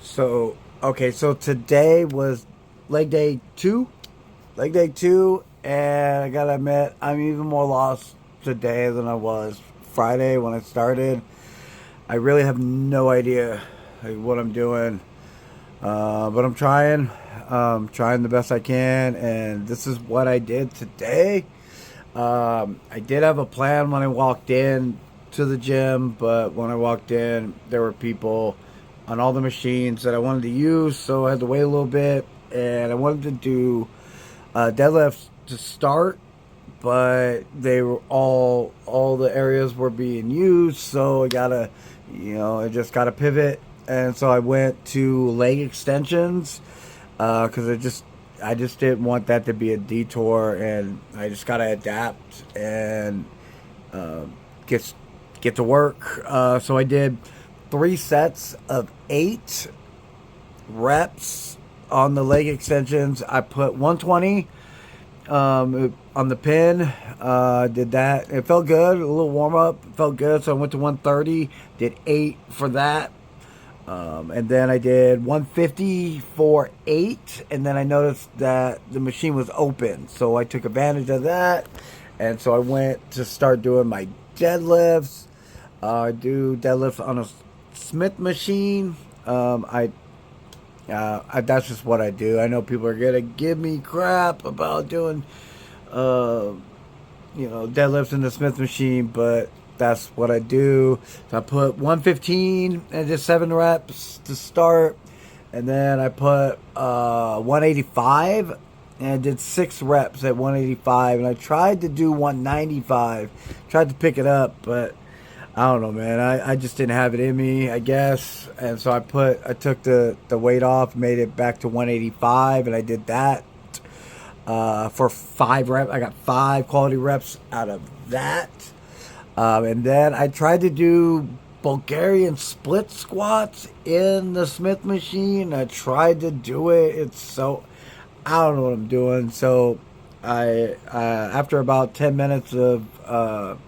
So today was leg day two. Leg day two, and I gotta admit, I'm even more lost today than I was Friday when I started. I really have no idea what I'm doing, but I'm trying the best I can, and this is what I did today. I did have a plan when I walked in to the gym, but when I walked in, there were people on all the machines that I wanted to use, so I had to wait a little bit, and I wanted to do deadlifts to start, but they were all the areas were being used, so I just gotta pivot, and so I went to leg extensions because I just didn't want that to be a detour, and I just gotta adapt and uh, get get to work. So I did 3 sets of 8 reps on the leg extensions. I put 120 on the pin. Did that. It felt good. A little warm up. Felt good. So I went to 130. Did 8 for that. And then I did 150 for 8. And then I noticed that the machine was open. So I took advantage of that. And so I went to start doing my deadlifts. I do deadlifts on a Smith machine. That's just what I do. I know people are gonna give me crap about doing, deadlifts in the Smith machine, but that's what I do. So I put 115 and just 7 reps to start, and then I put 185 and did 6 reps at 185, and I tried to do 195, tried to pick it up, but I don't know, man. I just didn't have it in me, I guess. And so I took the weight off, made it back to 185, and I did that for 5 reps. I got 5 quality reps out of that. And then I tried to do Bulgarian split squats in the Smith machine. I tried to do it. I don't know what I'm doing. So after about 10 minutes of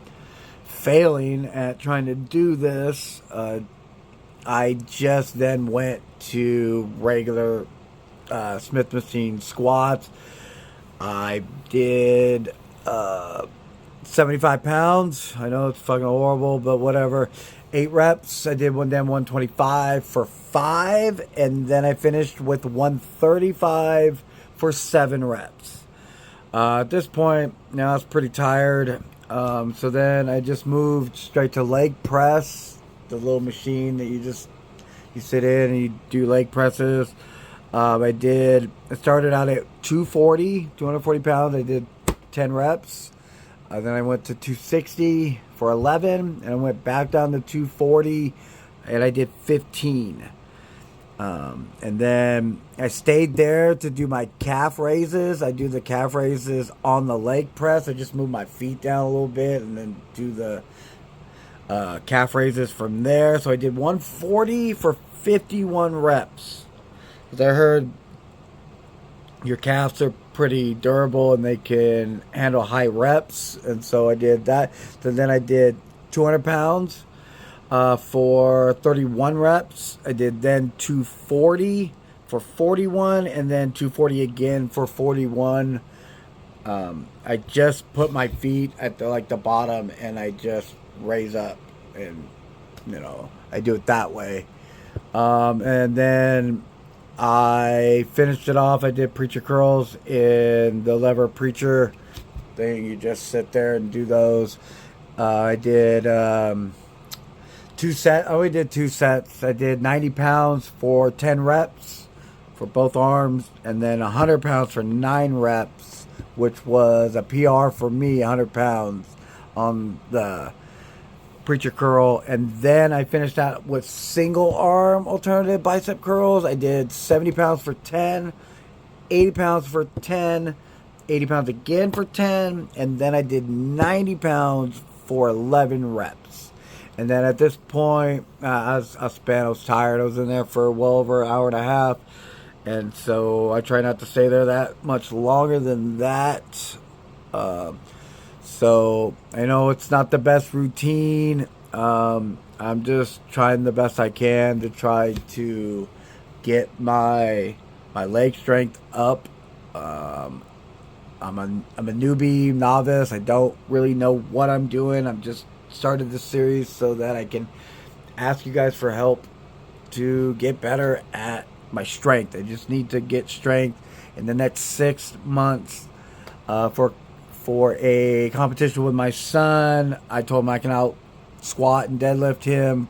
failing at trying to do this, I just then went to regular Smith machine squats. I did 75 pounds. I know it's fucking horrible, but whatever. 8 reps. I did 125 for 5, and then I finished with 135 for 7 reps. At this point, now I was pretty tired. So then I just moved straight to leg press, the little machine that you sit in and you do leg presses. I started out at 240 pounds. I did 10 reps. Then I went to 260 for 11, and I went back down to 240, and I did 15. And then I stayed there to do my calf raises. I do the calf raises on the leg press. I just move my feet down a little bit and then do the calf raises from there. So I did 140 for 51 reps. Because I heard your calves are pretty durable and they can handle high reps. And so I did that. So then I did 200 pounds. For 31 reps. I did then 240 for 41, and then 240 again for 41. I just put my feet at the bottom, and I just raise up, and I do it that way. And then I finished it off. I did preacher curls in the lever preacher thing. You just sit there and do those. I did 2 sets. I only did 2 sets. I did 90 pounds for 10 reps for both arms, and then 100 pounds for 9 reps, which was a PR for me, 100 pounds on the preacher curl. And then I finished out with single arm alternative bicep curls. I did 70 pounds for 10, 80 pounds for 10, 80 pounds again for 10, and then I did 90 pounds for 11 reps. And then at this point, I was tired. I was in there for well over an hour and a half. And so I try not to stay there that much longer than that. So I know it's not the best routine. I'm just trying the best I can to try to get my leg strength up. I'm a newbie, novice. I don't really know what I'm doing. I'm just started this series so that I can ask you guys for help to get better at my strength. I just need to get strength in the next 6 months for a competition with my son. I told him I can out squat and deadlift him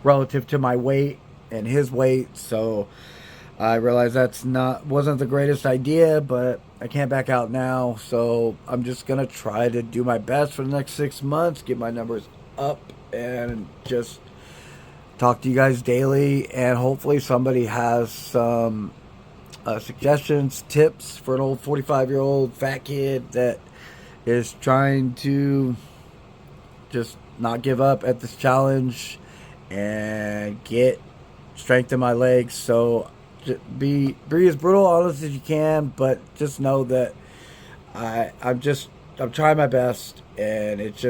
relative to my weight and his weight. So I realized wasn't the greatest idea, but I can't back out now. So I'm just gonna try to do my best for the next 6 months, get my numbers up, and just talk to you guys daily. And hopefully somebody has some suggestions, tips for an old 45-year-old fat kid that is trying to just not give up at this challenge and get strength in my legs. So be as brutal, honest as you can, but just know that I'm trying my best, and it's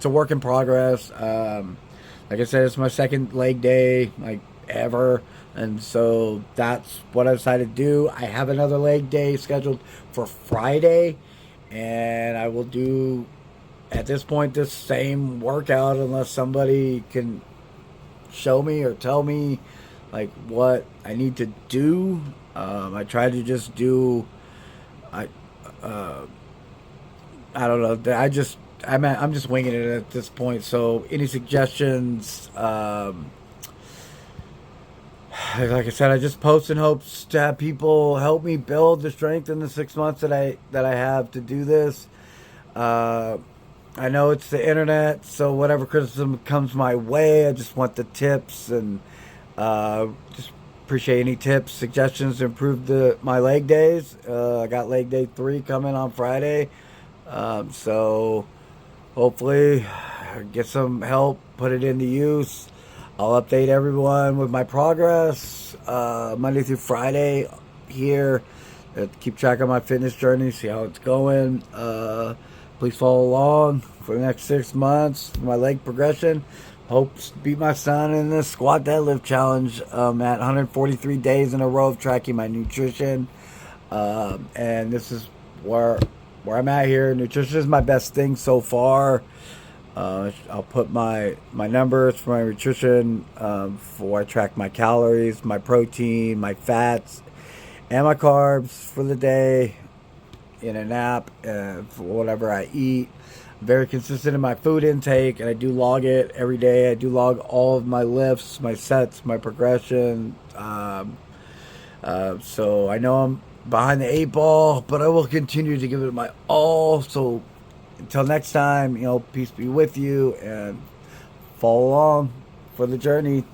a work in progress. Like I said, it's my second leg day, like, ever, and so that's what I decided to do. I have another leg day scheduled for Friday, and I will do, at this point, this same workout unless somebody can show me or tell me like what I need to do. I try to just do, I don't know. I'm just winging it at this point. So any suggestions? Like I said, I just post in hopes to have people help me build the strength in the 6 months that I have to do this. I know it's the internet, so whatever criticism comes my way, I just want the tips, and just appreciate any tips, suggestions to improve my leg days. I got leg day 3 coming on Friday, so hopefully get some help, put it into use. I'll update everyone with my progress Monday through Friday here. Keep track of my fitness journey, see how it's going. Please follow along for the next 6 months for my leg progression. Hope to beat my son in this squat deadlift challenge at 143 days in a row of tracking my nutrition. And this is where I'm at here. Nutrition is my best thing so far. I'll put my numbers for my nutrition before I track my calories, my protein, my fats, and my carbs for the day in an app for whatever I eat. I'm very consistent in my food intake, and I do log it every day. I do log all of my lifts, my sets, my progression. So I know I'm behind the 8 ball, but I will continue to give it my all. So until next time, peace be with you, and follow along for the journey.